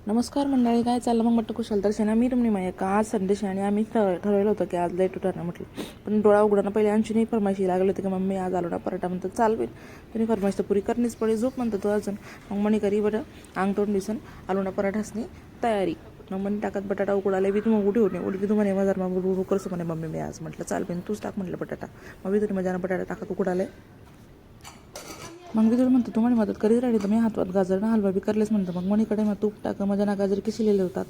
नमस्कार मंडळी, काय चाललं मग म्हटलं कुशल तर शेणा मी तुमनी माया का आज संदेश आणि आम्ही ठरवलं होतं की आज लेट उठणार म्हटलं. पण डोळा उघडणं पहिले आमची फरमाईशी लागली होती की मम्मी आज आलो पराठा म्हणतात चालवेल. तुम्ही फरमाईश तर पुरी करणीच पडे झोप म्हणतो तो अजून. मग म्हणे करी बरं अंग तोंड दिसन आलूना पराठासनी तयारी. मग म्हणे टाकत बटाटा उकडाले बी तुम्ही उडी होणे उडी बी तुम्हाला मजार मग रू करसं म्हणे मम्मी मी आज म्हटलं चालवेल तूच टाक म्हटलं बटाटा. मग बी तुम्ही मजानं बटाटा टाकत उकडाले. मग मी तुला म्हणतो तुम्हाला मदत करीत राहिली तर मी हातवात गाजरनं हलवा बी करलेच म्हणतं. मग मणीकडे मग तूप टाक माझ्या ना गाजरे किसलेले होतात,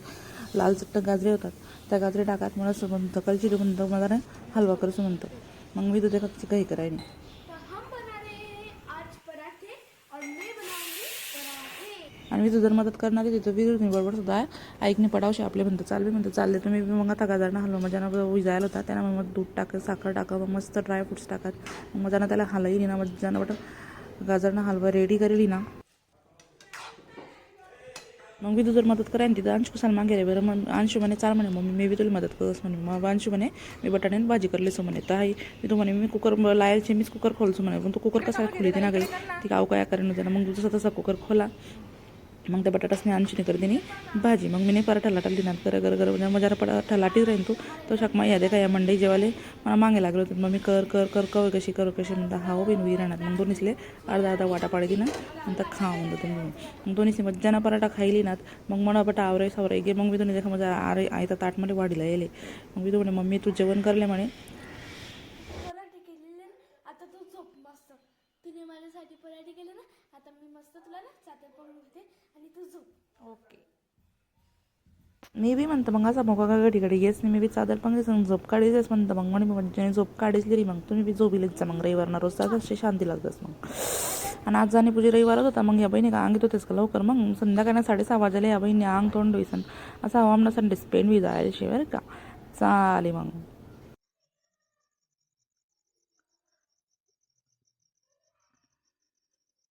लाल चट्ट गाजरे होतात, त्या गाजरे टाकात मला असं म्हणतं कलची म्हणतं मला नाही हलवा करसं म्हणतं. मग मी तुझ्या खाची काही करायनी आणि मी तुझं मदत करणारी तिथं विरुद्ध बरोबर सुद्धा आहे ऐकणे पडावशे आपले म्हणतं चालले तुम्ही मग आता गाजरनं हलवा माझ्यानं विजायला होता त्यांना मग दूध टाकत साखर टाका मग मस्त ड्रायफ्रुट्स टाकत मग माझ्यानं त्याला हलवली ना मजानं बट गाजरनं हलवा रेडी करेली ना. मग मी तुझं मदत करायन तिथं अंशू कसाला मागे रे बरं. मग अंशू म्हणे चाल म्हणे मम्मी मी बी तुला मदत करस म्हणे. मग अंशू म्हणे मी बटाट्याने भाजी करलेसो म्हणे. तर आई मी तू म्हणे मी कुकर लायलचे मीच कुकर खोलसो म्हणे. पण तू कुकर कसा खोली ते ना काही ती गाव काय करेन होतं ना. मग तुझं तसा कुकर खोला मग त्या बटाटासने अंशूने कर दिनी भाजी. मग मी नाही पराठा लाटाल दिनात कर मजा पराठा लाटीच राहीन तू तो शकमा यादे काय या मंडई जेवाले मला मागे लागलं होतं. मग मी कर कशी म्हणता हाव बिन वी राहणार. मग दोन्हीसले अर्धा वाटा पाडी दिना नंतर खा म्हणतो तुम्ही. मग दोन्हीसने मज्जाना पराठा खायली नात. मग म्हणा बटा आवरे सावरे गे. मग मी दोन्ही देखा माझ्या आयता ताटमध्ये वाढीला येले. मग मी तो म्हणे मम्मी तू जेवण करले म्हणे. पराठे केलेले आता तू झोप मस्त. तिने माझ्यासाठी पराठे केले ना आता मी मस्त तुला ना चादर पडून देते आणि तू झोप. ओके मी बी म्हणतं मग असा मोका घडी येस नाही मी बी चादर पण झोप काढीच म्हणतं. मग म्हणे म्हणजे झोप काढीच री मग तुम्ही बी झोपीलेच मग रविवारना रोज असे शांती लागतच मग. आणि आज जाणे पूजे रविवारच होता. मग या बहिणी का अंगित होतेच का लवकर मग संध्याकाळी 6:30 वाजले या बहिणी अंग तोंड होईसन असा हवा संडे स्पेंड बी जायला शिवाय का चाले मग.